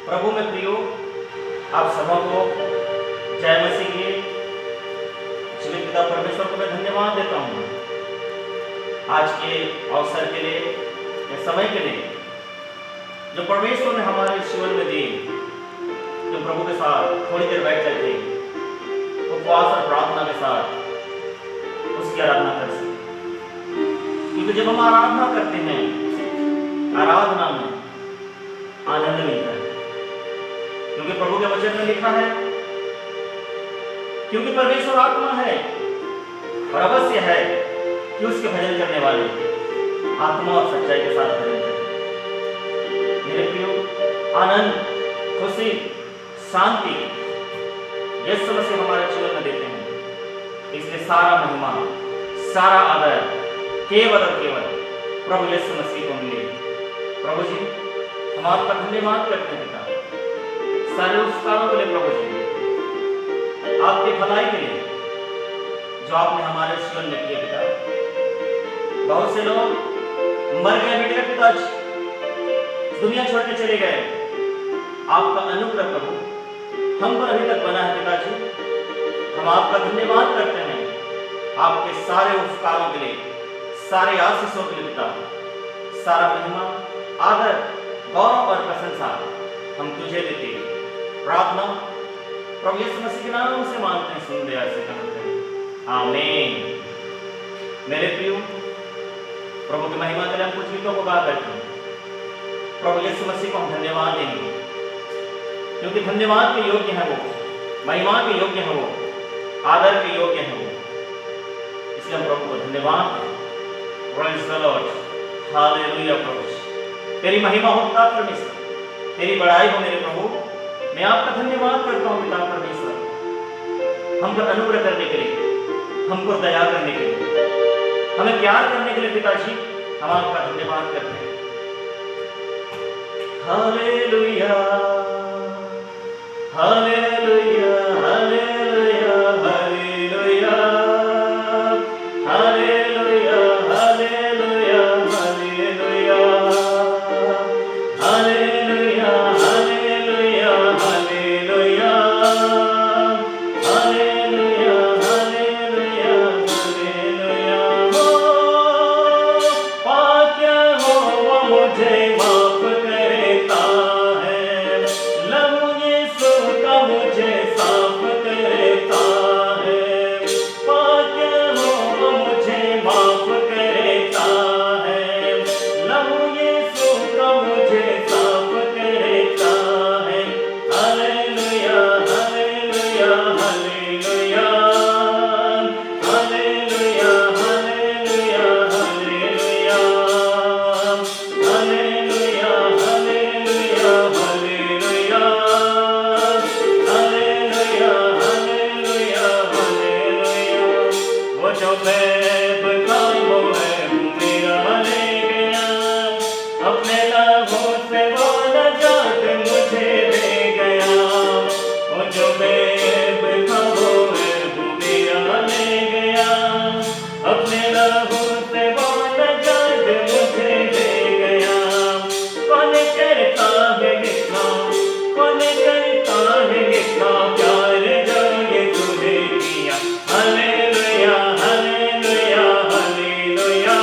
प्रभु में प्रियो, आप सबों को जय मसीह के जीवित पिता परमेश्वर को मैं धन्यवाद देता हूँ आज के अवसर के लिए, इस समय के लिए जो परमेश्वर ने हमारे जीवन में दी, जो प्रभु के साथ थोड़ी देर बैठ करके उपवास और प्रार्थना के साथ उसकी आराधना कर सके। क्योंकि जब हम आराधना करते हैं, आराधना में आनंद मिलता है, क्योंकि प्रभु के वचन में लिखा है, क्योंकि परमेश्वर आत्मा है और अवश्य है कि उसके भजन करने वाले आत्मा और सच्चाई के साथ भजन करें। मेरे प्रियो, आनंद, खुशी, शांति यीशु मसीह हमारे जीवन में देते हैं। इसलिए सारा महिमा, सारा आदर केवल और केवल प्रभु यीशु मसीह को मिले। प्रभु जी, हम आपका धन्यवाद करते हैं पिता, सारे उपकारों के लिए। प्रभु जी, आपकी भलाई के लिए जो आपने हमारे जीवन में किए पिता। बहुत से लोग मर गए बेटे पिताजी, दुनिया छोड़ के चले गए। आपका अनुग्रह प्रभु हम पर अभी तक बना है पिताजी। हम आपका धन्यवाद करते हैं आपके सारे उपकारों के लिए, सारे आशीषों के लिए पिता। सारा महिमा, आदर, गौरव और प्रशंसा हम तुझे देते हैं। प्रार्थना प्रभु यीशु मसीह के नाम से मांगते हैं, सुन दया से करते हैं, आमीन। मेरे प्रियो, प्रभु की महिमा के लिए हम कुछ गीतों को गा करते हैं। प्रभु यीशु मसीह को हम धन्यवाद देंगे, क्योंकि धन्यवाद के योग्य है वो, महिमा के योग्य है वो, आदर के योग्य है वो। इसलिए हम प्रभु को धन्यवाद दें। Praise the lord, hallelujah. प्रभु तेरी महिमा हो पिता परमेश्वर, तेरी बड़ाई हो मेरे प्रभु। मैं आपका धन्यवाद करता हूँ पिता परमेश्वर, हम पर अनुग्रह करने के लिए, हमको दया करने के लिए, हमें प्यार करने के लिए पिताजी। हम आपका धन्यवाद करते हैं। Hallelujah, hallelujah, hallelujah, hallelujah, hallelujah, hallelujah, hallelujah, hallelujah, hallelujah, hallelujah, hallelujah, hallelujah, hallelujah. हो पाक्या हो वो मुझे माफ करता है, लहू यीशु का मुझे साफ करता है। पाक्या हो वो मुझे माफ करता है, लहू यीशु का मुझे साफ करता है। Hallelujah, hallelujah, hallelujah, hallelujah, hallelujah, hallelujah, hallelujah, hallelujah, hallelujah, hallelujah, hallelujah, hallelujah. वो जो बैब था वो है मेरा ले गया, अपने लाभों से वो नजात मुझे दे गया। वो जो बैब था वो है मेरा ले गया, अपने लाभों से वो नजात मुझे दे गया। कौन करता है इतना, कौन करता है इतना प्यार जो ये तुझे किया। Hallelujah, hallelujah, hallelujah,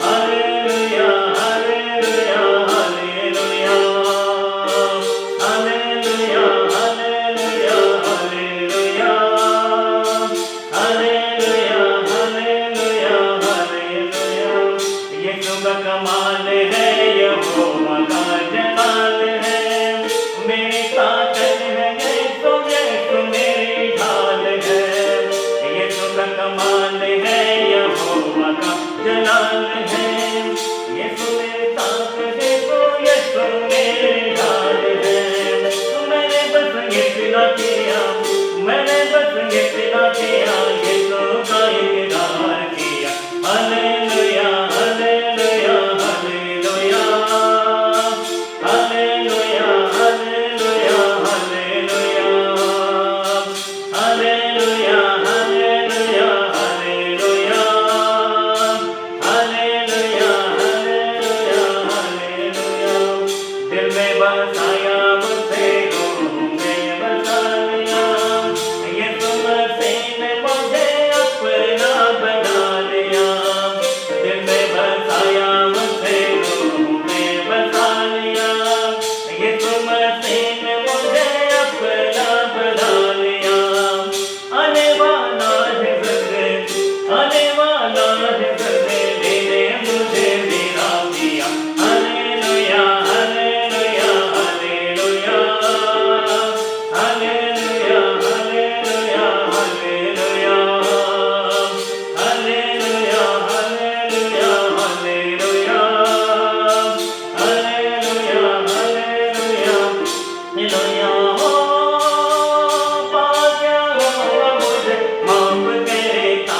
hallelujah, hallelujah, hallelujah, hallelujah, hallelujah, hallelujah, hallelujah, hallelujah, hallelujah. Yeshu का कमाल है, यहोवा का जलाल है, मेरी ताकत है यीशु, यीशु मेरी ढाल है। यीशु का कमाल है, यहोवा का जलाल है, यीशु मेरी ताकत है, यीशु मेरी ढाल है। मैंने बस इतना किया, मैंने बस इतना किया, यीशु का इकरार किया। Hallelujah, hallelujah, hallelujah, hallelujah, hallelujah, hallelujah, hallelujah, hallelujah, hallelujah, hallelujah, hallelujah, hallelujah. दिल में बसाया मुझे, रूह में बसा लिया। यीशु मसीह ने मुझे अपना बना लिया। दिल में बसाया मुझे, रूह में बसा लिया। यीशु मसीह ने मुझे अपना बना लिया। आने वाला है वक्त, आने वाला है वक्त, लेने मुझे मेरा पिया। Hallelujah, hallelujah, hallelujah, hallelujah, hallelujah, hallelujah, hallelujah, hallelujah, hallelujah, hallelujah, hallelujah, hallelujah. पागल हुआ मुझे माफ करता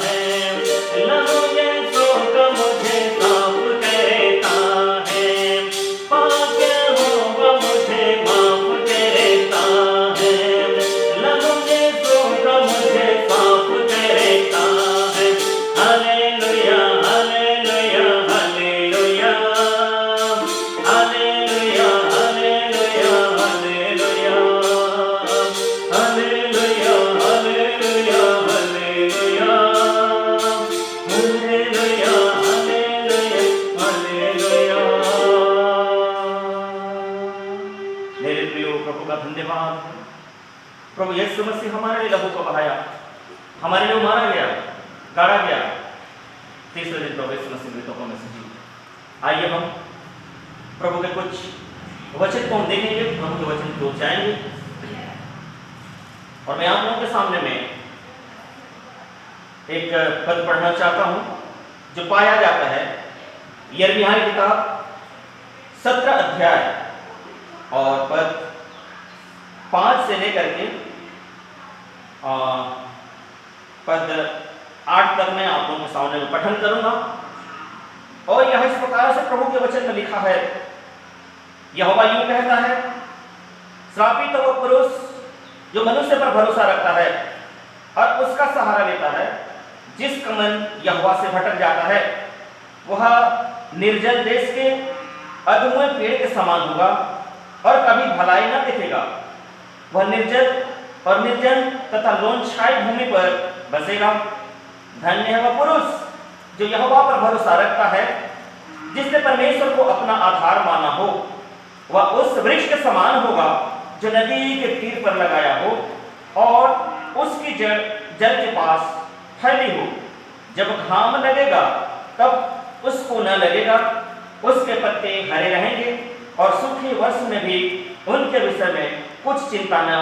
है, लहू यीशु का मुझे साफ करता है। पागल हुआ मुझे माफ करता है, लहू यीशु का मुझे साफ करता है। Hallelujah, hallelujah, hallelujah, hallelujah, hallelujah, hallelujah, hallelujah, hallelujah, hallelujah, hallelujah, hallelujah, hallelujah. मेरे प्रियो, प्रभु का धन्यवाद। प्रभु यीशु मसीह हमारे लिए लहू को बहाया, हमारे लिए मारा गया, गाड़ा गया। तीसरे दिन प्रभु यीशु मसीह मृतकों में से जी। आइए हम प्रभु के कुछ वचन को हम देखेंगे, प्रभु के वचन को जाएंगे। और मैं आप लोगों के सामने में एक पद पढ़ना चाहता हूं जो पाया जाता है यिर्मयाह की किताब 17 अध्याय और पद 5 से लेकर के पद 8 तक मैं आप लोगों के सामने में पठन करूंगा। और यह इस प्रकार से प्रभु के वचन में लिखा है। यहोवा यूं कहता है, श्रापित वो पुरुष जो मनुष्य पर भरोसा रखता है और उसका सहारा लेता है, जिसका मन यहोवा से भटक जाता है। वह निर्जल देश के अधमरे पेड़ के समान होगा और कभी भलाई न देखेगा। वह निर्जल और निर्जन तथा लोनछाई भूमि पर बसेगा। धन्य है वह पुरुष जो यहोवा पर भरोसा रखता है, जिसने परमेश्वर को अपना आधार माना हो। वह उस वृक्ष के समान होगा जो नदी के तीर पर लगाया हो और उसकी जड़ जल के पास फैली हो। जब घाम लगेगा तब उसको न लगेगा, उसके पत्ते हरे रहेंगे और सूखे वर्ष में भी उनके विषय में कुछ चिंता न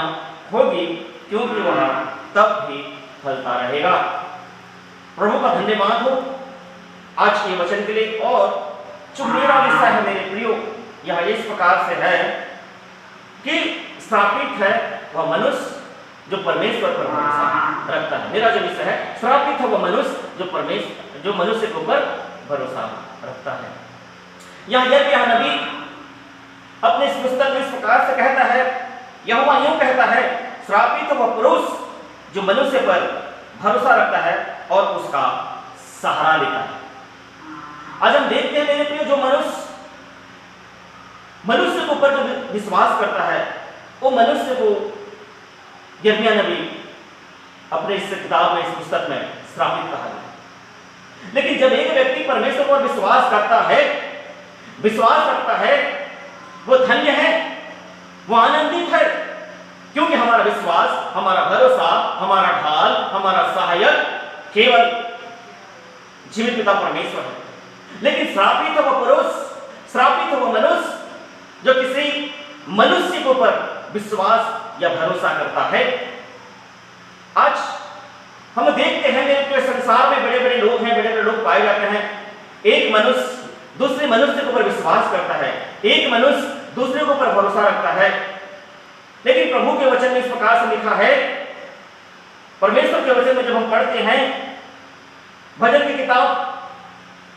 होगी, क्योंकि वह तब भी फलता रहेगा। प्रभु का धन्यवाद हो आज के वचन के लिए। और जो मेरा विषय है मेरे प्रियो, यह इस प्रकार से है कि श्रापित है वह मनुष्य जो परमेश्वर पर भरोसा रखता है। मेरा जो विषय है, श्रापित है वह मनुष्य जो मनुष्य के ऊपर भरोसा रखता है। यहाँ यिर्मयाह नबी अपने इस पुस्तक में इस प्रकार से कहता है, यहोवा यूं कहता है, श्रापित वह पुरुष जो मनुष्य पर भरोसा रखता है और उसका सहारा लेता है। आज हम देखते हैं मेरे प्रिय, जो मनुष्य के ऊपर जो विश्वास करता है, वो मनुष्य को यिर्मयाह नबी अपने इस किताब में, इस पुस्तक में श्रापित कहा है। लेकिन जब एक व्यक्ति परमेश्वर पर विश्वास करता है, विश्वास रखता है, वो धन्य है, वो आनंदित है, क्योंकि हमारा विश्वास, हमारा भरोसा, हमारा ढाल, हमारा सहायक केवल जीवित पिता परमेश्वर है। लेकिन श्रापित है वह पुरुष, श्रापित है वह मनुष्य जो किसी मनुष्य के ऊपर विश्वास या भरोसा करता है। आज हम देखते हैं मेरे संसार में बड़े बड़े लोग हैं, बड़े बड़े लोग पाए जाते हैं। एक मनुष्य दूसरे मनुष्य के ऊपर विश्वास करता है, एक मनुष्य दूसरे के ऊपर भरोसा रखता है। लेकिन प्रभु के वचन में इस प्रकार से लिखा है, परमेश्वर के वचन में जब हम पढ़ते हैं, भजन की किताब,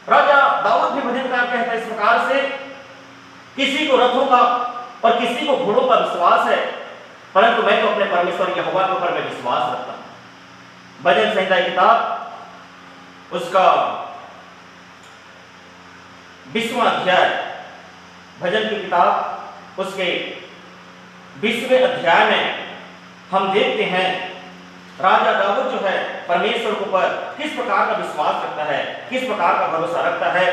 राजा दाऊद भी भजनकार कहता है इस प्रकार से, किसी को रथों का और किसी को घोड़ों का विश्वास है, परंतु मैं तो अपने परमेश्वर यहोवा के ऊपर मैं विश्वास रखता हूं। भजन संहिता की किताब उसका 20वां अध्याय भजन की किताब उसके 20वें अध्याय में हम देखते हैं राजा दाऊद जो है परमेश्वर के ऊपर किस प्रकार का विश्वास रखता है, किस प्रकार का भरोसा रखता है।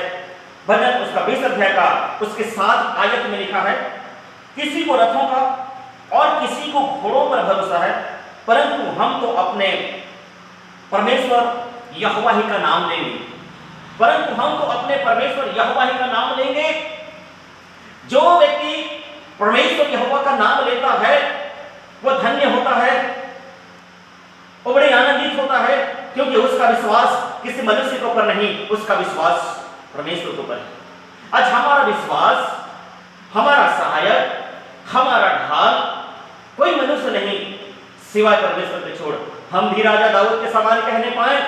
भजन उसका 20 अध्याय का उसके 7 आयत में लिखा है, किसी को रथों का और किसी को घोड़ों पर भरोसा है, परंतु हम तो अपने परमेश्वर यहोवा ही का नाम लेंगे। परंतु हम तो अपने परमेश्वर यहोवा ही का नाम लेंगे। जो व्यक्ति परमेश्वर यहोवा का नाम लेता है वह धन्य होता है, वो बड़े आनंदित होता है, क्योंकि उसका विश्वास किसी मनुष्य के ऊपर नहीं, उसका विश्वास परमेश्वर के ऊपर है। आज हमारा विश्वास, हमारा सहायक, हमारा ढाल कोई मनुष्य नहीं सिवाय परमेश्वर के छोड़। हम भी राजा दाऊद के समान कहने पाए,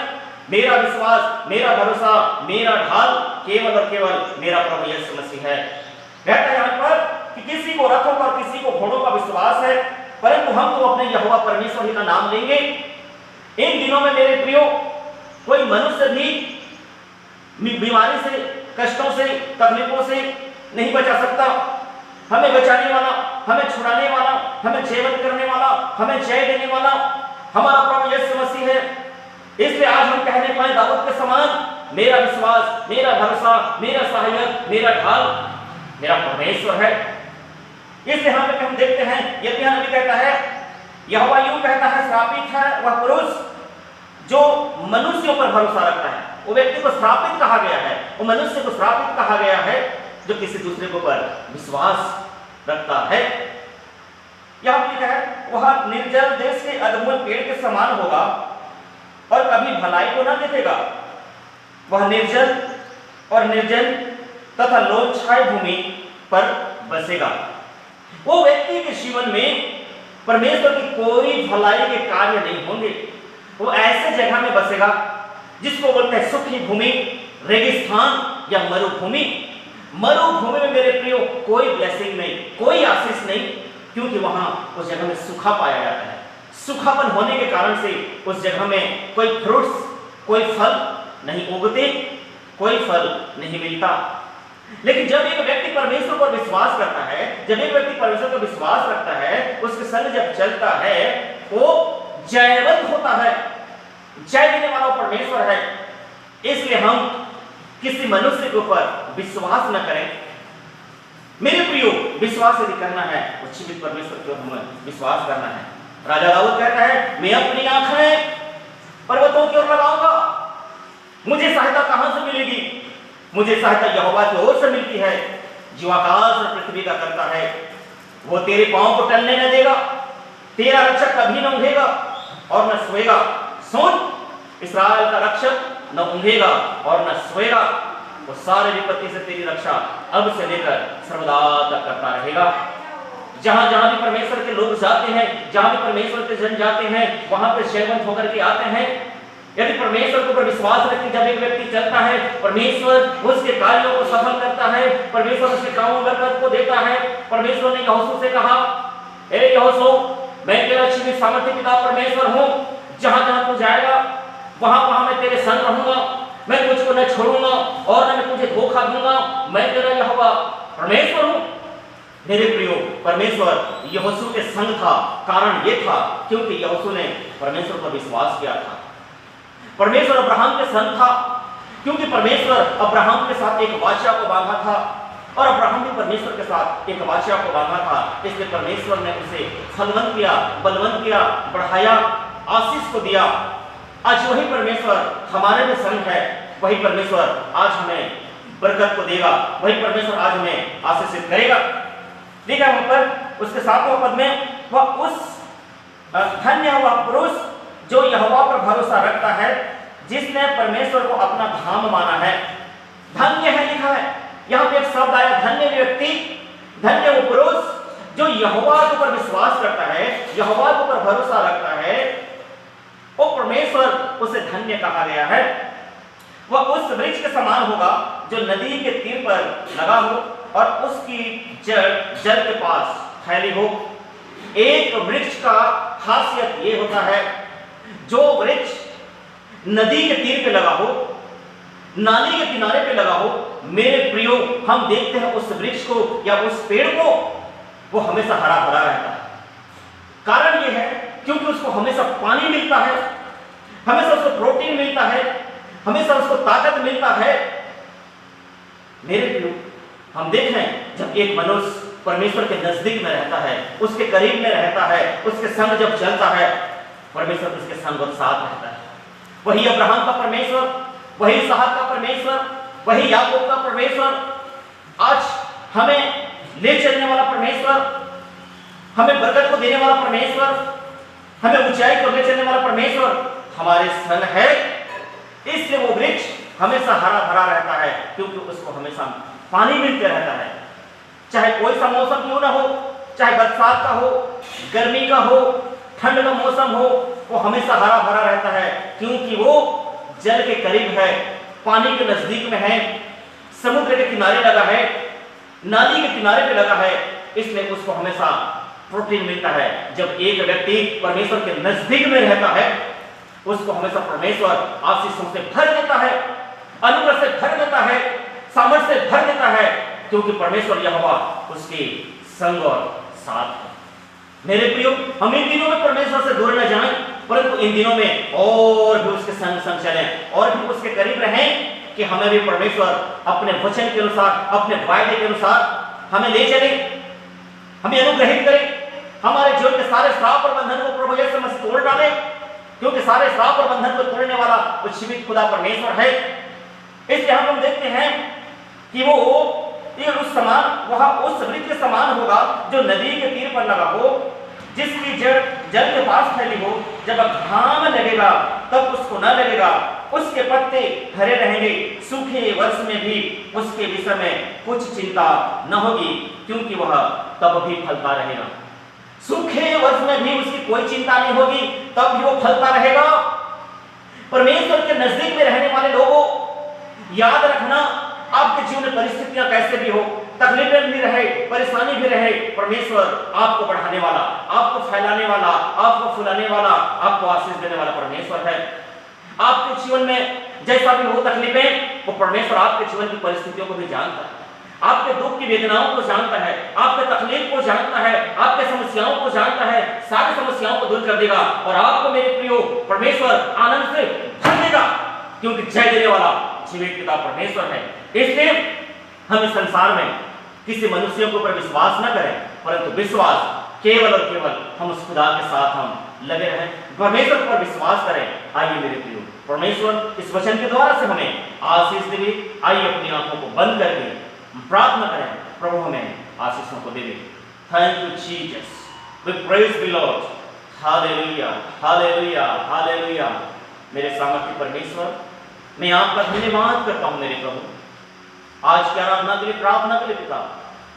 मेरा विश्वास, मेरा भरोसा, मेरा ढाल केवल और केवल मेरा प्रभु यीशु मसीह है। कहता है यहाँ पर कि किसी को रथों पर, किसी को घोड़ों का विश्वास है, परंतु हम तो अपने यहोवा परमेश्वर ही का नाम लेंगे। इन दिनों में मेरे प्रियो, कोई मनुष्य भी बीमारी से, कष्टों से, तकलीफों से नहीं बचा सकता। हमें बचाने वाला, हमें छुड़ाने वाला, हमें जीवन करने वाला, हमें जय देने वाला हमारा प्रभु यीशु मसीह है। इसलिए आज हम कहने पाए दाऊद के समान, मेरा विश्वास, मेरा भरोसा, मेरा सहायक, मेरा ढाल मेरा परमेश्वर है। इसलिए हम देखते हैं यिर्मयाह नबी कहता है, यहोवा यूं कहता है, श्रापित है वह पुरुष जो मनुष्यों पर भरोसा रखता है। वो व्यक्ति को श्रापित कहा गया है, वो मनुष्य को श्रापित कहा गया है जो किसी दूसरे के ऊपर विश्वास रखता है। यह लिखा है, वह निर्जल देश के अधमूल पेड़ के समान होगा और कभी भलाई को न देखेगा। वह निर्जल और निर्जन तथा लोभ छाए भूमि पर बसेगा। वो व्यक्ति के जीवन में परमेश्वर की कोई भलाई के कार्य नहीं होंगे। वो ऐसे जगह में बसेगा जिसको बोलते हैं सूखी भूमि, रेगिस्तान या मरुभूमि। मरुभूमि में मेरे प्रियो कोई ब्लेसिंग नहीं, कोई आशीष नहीं, क्योंकि वहां उस जगह में सूखा पाया जाता है। सूखापन होने के कारण से उस जगह में कोई फ्रूट्स, कोई फल नहीं उगते, कोई फल नहीं मिलता। लेकिन जब एक व्यक्ति परमेश्वर पर विश्वास करता है, जब एक व्यक्ति परमेश्वर पर विश्वास रखता है, उसके संग जब चलता है, वो जयवंत होता है। जय देने वाला परमेश्वर है। इसलिए हम किसी मनुष्य के ऊपर विश्वास न करें। मेरे प्रियो, विश्वास यदि करना है वो जीवित परमेश्वर की ओर हमें विश्वास करना है। राजा दाऊद कहता है, मैं अपनी आंखें पर्वतों की ओर लगाऊंगा। मुझे सहायता कहां से मिलेगी? मुझे सहायता यहोवा की ओर से मिलती है, जो आकाश और पृथ्वी का करता है। वो तेरे पांव को टलने न देगा, तेरा रक्षक कभी न ऊँघेगा और न सोएगा। सुन, इस्राएल का रक्षक न ऊँघेगा और न सोएगा। वो सारे विपत्ति से तेरी रक्षा अब से लेकर सर्वदा तक करता रहेगा। जहां जहां भी परमेश्वर के लोग जाते हैं, जहां भी परमेश्वर के जन जाते हैं, वहां पे जयवंत होकर के आते हैं। यदि परमेश्वर के ऊपर विश्वास रख के जब एक व्यक्ति चलता है, परमेश्वर उसके कार्यों को सफल करता है, परमेश्वर उसके कामों में बरकत को देता है। परमेश्वर ने यहोशू से कहा, ए यहोशू, मैं तेरा जीवित सामर्थ्य पिता परमेश्वर हूँ। जहां जहां तू जाएगा वहां वहां मैं तेरे संग रहूंगा, मैं तुझको न छोड़ूंगा और न मैं तुझे धोखा दूंगा। मैं तेरा यहोवा परमेश्वर हूँ। मेरे प्रियो, परमेश्वर यहोशू के संग था। कारण ये था क्योंकि यहोशू ने परमेश्वर पर विश्वास किया था। परमेश्वर अब्राहम के संग था क्योंकि परमेश्वर अब्राहम के साथ एक वाचा को बांधा था और अब्राहम भी परमेश्वर के साथ एक वाचा को बांधा था। इसलिए परमेश्वर ने उसे फलवंत किया, बलवंत किया, बढ़ाया, आशीष को दिया। आज वही परमेश्वर हमारे में संग है। वही परमेश्वर आज हमें बरकत को देगा, वही परमेश्वर आज हमें आशीषित करेगा। देखा वहां पर उसके 7वें पद में, वह उस धन्य हुआ पुरुष जो यहोवा पर भरोसा रखता है, जिसने परमेश्वर को अपना धाम माना है। धन्य है लिखा है, यहाँ पे एक शब्द आया, धन्य व्यक्ति, धन्य वो पुरुष जो यहोवा के ऊपर विश्वास करता है, यहोवा के ऊपर भरोसा रखता है, वो परमेश्वर उसे धन्य कहा गया है। वह उस वृक्ष के समान होगा जो नदी के तीर पर लगा हो और उसकी जड़ जल के पास फैली हो। एक वृक्ष का खासियत ये होता है, जो वृक्ष नदी के तीर पे लगा हो, नाली के किनारे पे लगा हो, मेरे प्रियो, हम देखते हैं उस वृक्ष को या उस पेड़ को, वो हमेशा हरा भरा रहता है। कारण ये है क्योंकि उसको हमेशा पानी मिलता है, हमेशा उसको प्रोटीन मिलता है, हमेशा उसको ताकत मिलता है। मेरे प्रियो, हम देख रहे हैं जब एक मनुष्य परमेश्वर के नजदीक में रहता है, उसके करीब में रहता है, उसके संग जब चलता है, परमेश्वर उसके संग और साथ रहता है। वही अब्राहम का परमेश्वर, वही इसहाक का परमेश्वर, वही याकूब का परमेश्वर, आज हमें ले चलने वाला परमेश्वर, हमें बरकत को देने वाला परमेश्वर, हमें ऊंचाई को ले चलने वाला परमेश्वर हमारे संग है। इसलिए वो वृक्ष हमेशा हरा भरा रहता है क्योंकि उसको हमेशा पानी मिलते रहता है। चाहे कोई सा मौसम क्यों ना हो, चाहे बरसात का हो, गर्मी का हो, ठंड का मौसम हो, वो हमेशा हरा भरा रहता है क्योंकि वो जल के करीब है, पानी के नजदीक में है, समुद्र के किनारे लगा है, नाली के किनारे पे लगा है। इसलिए उसको हमेशा प्रोटीन मिलता है। जब एक व्यक्ति परमेश्वर के नजदीक में रहता है, उसको हमेशा परमेश्वर आशीषों से भर देता है, अनुग्रह से भर देता है, सामर्थ्य से भर देता है, क्योंकि परमेश्वर यहोवा उसके संग और साथ है। मेरे प्रियो, हम इन दिनों में परमेश्वर से दूर न जाएं, परंतु इन दिनों में और भी उसके संग संग चलें और भी उसके करीब रहें कि हमें भी परमेश्वर अपने वचन के अनुसार, अपने वायदे के अनुसार हमें ले चले, हमें अनुग्रहित करे, हमारे जीवन के सारे श्राप और बंधन को प्रभु यीशु मसीह तोड़ डाले, क्योंकि सारे श्राप और बंधन को तोड़ने वाला वो जीवित खुदा परमेश्वर है। इसलिए हम लोग देखते हैं कि वो ये उस समान, वह उस वृक्ष के समान होगा जो नदी के तीर पर लगा हो, जिसकी जड़ जल के पास फैली हो। जब घाम लगेगा तब उसको न लगेगा, उसके पत्ते हरे रहेंगे, सूखे वर्ष में भी उसके विषय में कुछ चिंता न होगी, क्योंकि वह तब भी फलता रहेगा। सूखे वर्ष में भी उसकी कोई चिंता नहीं होगी, तब भी वो फलता रहेगा। परमेश्वर के नजदीक में रहने वाले लोगों, याद रखना, आपके जीवन में परिस्थितियां कैसे भी हो, तकलीफें भी रहे, परेशानी भी रहे, परमेश्वर आपको बढ़ाने वाला, आपको फैलाने वाला, आपको फुलाने वाला, आपको आशीष देने वाला परमेश्वर है। आपके जीवन में जैसा भी हो तकलीफें, वो परमेश्वर आपके जीवन की परिस्थितियों को भी जानता है, आपके दुख की वेदनाओं को जानता है, आपके तकलीफ को जानता है, आपके समस्याओं को जानता है, सारी समस्याओं को दूर कर देगा और आपको मेरे प्रियो परमेश्वर आनंद से भर देगा, क्योंकि जय देने वाला जीवित पिता परमेश्वर है। इसलिए हम इस संसार में किसी मनुष्य के ऊपर विश्वास न करें, परंतु विश्वास केवल और केवल हम उस खुदा के साथ हम लगे रहें, परमेश्वर पर विश्वास करें। आइए मेरे प्रियो, परमेश्वर इस वचन के द्वारा से हमें आशीष दे। आइए अपनी आंखों को बंद करके प्रार्थना करें, प्रभु हमें आशीषों को दे दे। Thank you Jesus, we praise the lord, hallelujah hallelujah hallelujah. मेरे सामर्थ्य परमेश्वर, मैं आपका धन्यवाद करता हूं मेरे प्रभु, आज की आराधना के लिए, प्रार्थना के लिए पिता,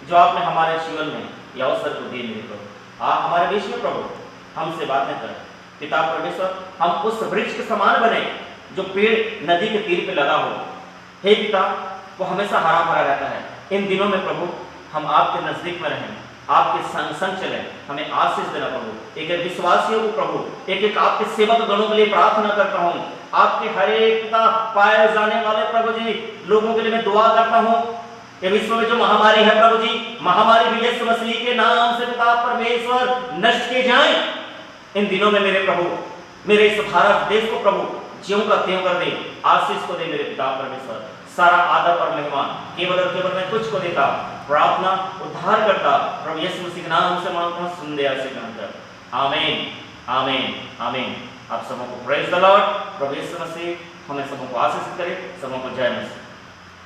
जो आपने हमारे जीवन में यह अवसर को दिए मेरे प्रभु। आप हमारे बीच में प्रभु हमसे बातें करें पिता परमेश्वर, हम उस वृक्ष के समान बने जो पेड़ नदी के तीर पे लगा हो। हे पिता, वो हमेशा हरा भरा रहता है। इन दिनों में प्रभु हम आपके नजदीक में रहें, आपके संग संग चलें, हमें आशीष देना प्रभु। एक एक विश्वासियों को प्रभु, एक एक आपके सेवक गणों के लिए प्रार्थना करता हूँ, आपके हर एक पिता पाए जाने वाले प्रभु जी लोगों के लिए मैं दुआ करता हूँ। ये विश्व में जो महामारी है प्रभु जी, महामारी भी यीशु मसीह के नाम से पिता परमेश्वर नष्ट किए जाएं। इन दिनों में मेरे प्रभु, मेरे इस भारत देश को प्रभु ज्यों का त्यों कर दे, आशीष को दे मेरे पिता परमेश्वर। सारा आदर और महिमा केवल और केवल मैं तुझको देता, प्रार्थना उद्धार करता प्रभु यीशु मसीह के नाम से मांगता हूं, सुन दे ऐसे कहकर आमीन आमीन आमीन। आप सबों को प्रेज द लॉर्ड। प्रभु यीशु मसीह हमें सबों को आशीष करे, सबों को जय मसीह।